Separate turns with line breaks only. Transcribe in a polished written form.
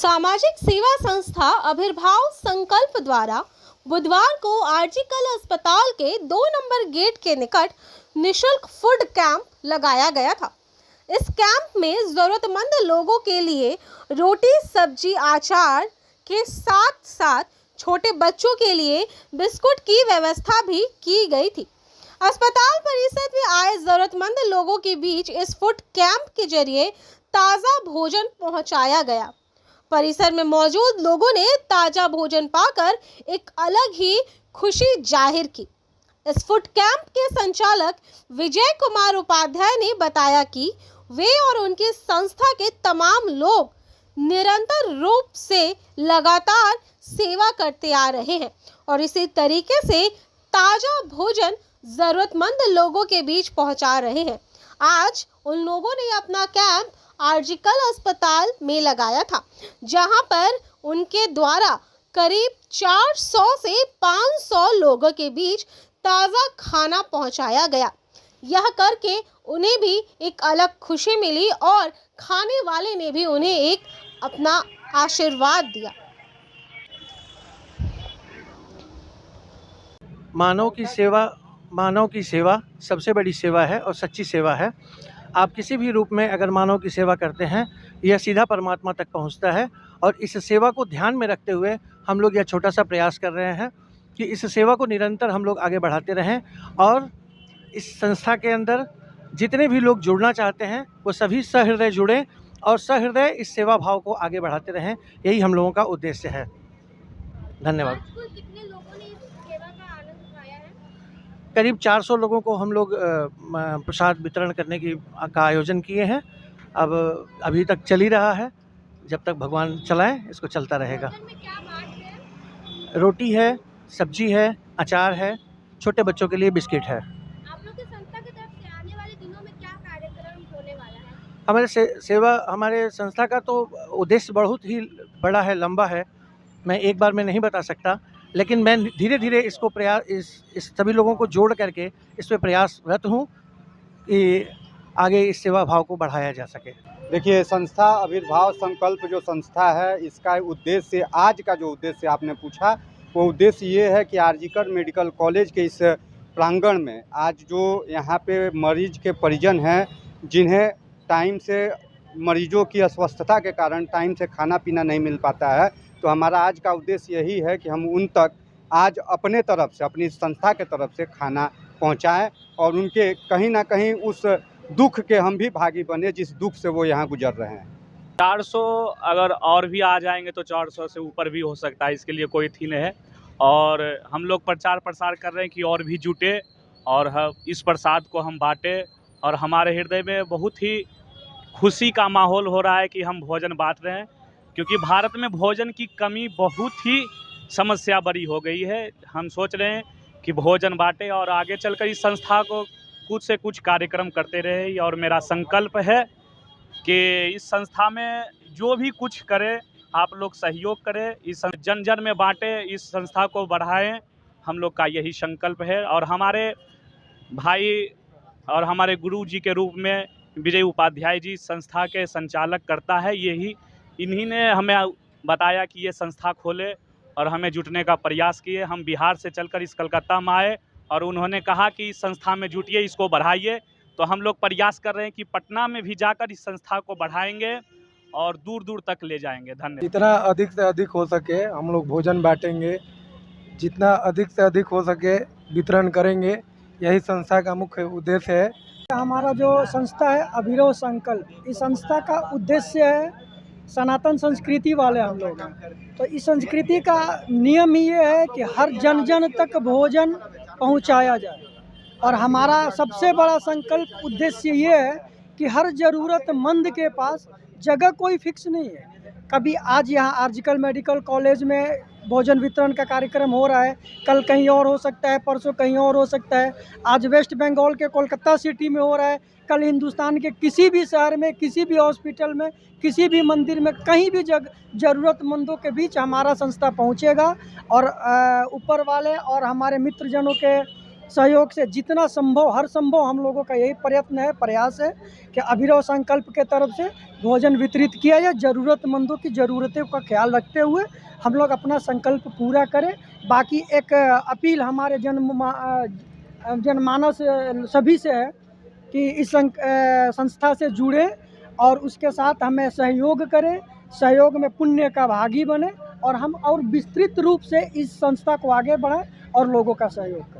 सामाजिक सेवा संस्था आविर्भाव संकल्प द्वारा बुधवार को आरजीकल अस्पताल के 2 नंबर गेट के निकट निशुल्क फूड कैंप लगाया गया था। इस कैंप में जरूरतमंद लोगों के लिए रोटी, सब्जी, अचार के साथ साथ छोटे बच्चों के लिए बिस्कुट की व्यवस्था भी की गई थी। अस्पताल परिसर में आए जरूरतमंद लोगों के बीच इस फूड कैंप के जरिए ताज़ा भोजन पहुंचाया गया। परिसर में मौजूद लोगों ने ताज़ा भोजन पाकर एक अलग ही खुशी जाहिर की। इस फूड कैंप के संचालक विजय कुमार उपाध्याय ने बताया कि वे और उनकी संस्था के तमाम लोग निरंतर रूप से लगातार सेवा करते आ रहे हैं और इसी तरीके से ताज़ा भोजन ज़रूरतमंद लोगों के बीच पहुंचा रहे हैं। आज उन लोगों ने अपना कैंप आरजीकल अस्पताल में लगाया था, जहां पर उनके द्वारा करीब 400 से 500 लोगों के बीच ताज़ा खाना पहुंचाया गया। यह करके उन्हें भी एक अलग खुशी मिली और खाने वाले ने भी उन्हें एक अपना आशीर्वाद दिया।
मानव की सेवा सबसे बड़ी सेवा है और सच्ची सेवा है। आप किसी भी रूप में अगर मानव की सेवा करते हैं, यह सीधा परमात्मा तक पहुंचता है। और इस सेवा को ध्यान में रखते हुए हम लोग यह छोटा सा प्रयास कर रहे हैं कि इस सेवा को निरंतर हम लोग आगे बढ़ाते रहें और इस संस्था के अंदर जितने भी लोग जुड़ना चाहते हैं वो सभी सहृदय जुड़ें और सहृदय इस सेवा भाव को आगे बढ़ाते रहें। यही हम लोगों का उद्देश्य है। धन्यवाद।
कितने लोगों ने इस सेवा का आनंद उठाया है?
करीब 400 लोगों को हम लोग प्रसाद वितरण करने का आयोजन किए हैं। अब अभी तक चल ही रहा है, जब तक भगवान चलाएं इसको चलता रहेगा।
में क्या बात है?
रोटी है, सब्जी है, अचार है, छोटे बच्चों के लिए बिस्किट है।
आप लोग की संस्था की तरफ से आने वाले दिनों में क्या कार्यक्रम होने वाला है?
हमारे संस्था का तो उद्देश्य बहुत ही बड़ा है, लंबा है। मैं एक बार में नहीं बता सकता, लेकिन मैं धीरे धीरे इसको इस सभी लोगों को जोड़ करके इस पे प्रयासरत हूँ कि आगे इस सेवा भाव को बढ़ाया जा सके।
देखिए, संस्था आविर्भाव संकल्प जो संस्था है, इसका उद्देश्य, आज का जो उद्देश्य आपने पूछा, वो उद्देश्य ये है कि आरजीकल मेडिकल कॉलेज के इस प्रांगण में आज जो यहाँ पे मरीज के परिजन हैं, जिन्हें टाइम से मरीजों की अस्वस्थता के कारण टाइम से खाना पीना नहीं मिल पाता है, तो हमारा आज का उद्देश्य यही है कि हम उन तक आज अपने तरफ से, अपनी संस्था के तरफ से खाना पहुंचाएं और उनके कहीं ना कहीं उस दुख के हम भी भागी बने जिस दुख से वो यहाँ गुजर रहे हैं।
400 अगर और भी आ जाएंगे तो 400 से ऊपर भी हो सकता है, इसके लिए कोई थी नहीं है। और हम लोग प्रचार प्रसार कर रहे हैं कि और भी जुटे और इस प्रसाद को हम बांटे। और हमारे हृदय में बहुत ही खुशी का माहौल हो रहा है कि हम भोजन बांट रहे हैं, क्योंकि भारत में भोजन की कमी बहुत ही समस्या बड़ी हो गई है। हम सोच रहे हैं कि भोजन बांटे और आगे चलकर इस संस्था को कुछ से कुछ कार्यक्रम करते रहे। और मेरा संकल्प है कि इस संस्था में जो भी कुछ करे आप लोग सहयोग करें, इस जन जन में बांटे, इस संस्था को बढ़ाएं। हम लोग का यही संकल्प है। और हमारे भाई और हमारे गुरु जी के रूप में विजय उपाध्याय जी संस्था के संचालक करता है, इन्हीं ने हमें बताया कि ये संस्था खोले और हमें जुटने का प्रयास किए। हम बिहार से चलकर इस कलकत्ता में आए और उन्होंने कहा कि इस संस्था में जुटिए, इसको बढ़ाइए। तो हम लोग प्रयास कर रहे हैं कि पटना में भी जाकर इस संस्था को बढ़ाएंगे और दूर दूर तक ले जाएंगे। धन्यवाद।
जितना अधिक से अधिक हो सके हम लोग भोजन बांटेंगे, जितना अधिक से अधिक हो सके वितरण करेंगे, यही संस्था का मुख्य उद्देश्य है।
हमारा जो संस्था है आविर्भाव संकल्प, इस संस्था का उद्देश्य है सनातन संस्कृति वाले हम लोग हैं। तो इस संस्कृति का नियम ये है कि हर जन जन तक भोजन पहुंचाया जाए। और हमारा सबसे बड़ा संकल्प उद्देश्य ये है कि हर ज़रूरतमंद के पास जगह कोई फिक्स नहीं है। कभी आज यहाँ आरजीकल मेडिकल कॉलेज में भोजन वितरण का कार्यक्रम हो रहा है, कल कहीं और हो सकता है, परसों कहीं और हो सकता है। आज वेस्ट बंगाल के कोलकाता सिटी में हो रहा है, कल हिंदुस्तान के किसी भी शहर में, किसी भी हॉस्पिटल में, किसी भी मंदिर में, कहीं भी ज़रूरतमंदों के बीच हमारा संस्था पहुँचेगा। और ऊपर वाले और हमारे मित्रजनों के सहयोग से जितना संभव, हर संभव हम लोगों का यही प्रयत्न है, प्रयास है कि अभिनव संकल्प के तरफ से भोजन वितरित किया जाए। ज़रूरतमंदों की ज़रूरतों का ख्याल रखते हुए हम लोग अपना संकल्प पूरा करें। बाकी एक अपील हमारे जनमानस सभी से है कि इस संस्था से जुड़े और उसके साथ हमें सहयोग करें, सहयोग में पुण्य का भागी बने और हम और विस्तृत रूप से इस संस्था को आगे बढ़ाएं और लोगों का सहयोग करें।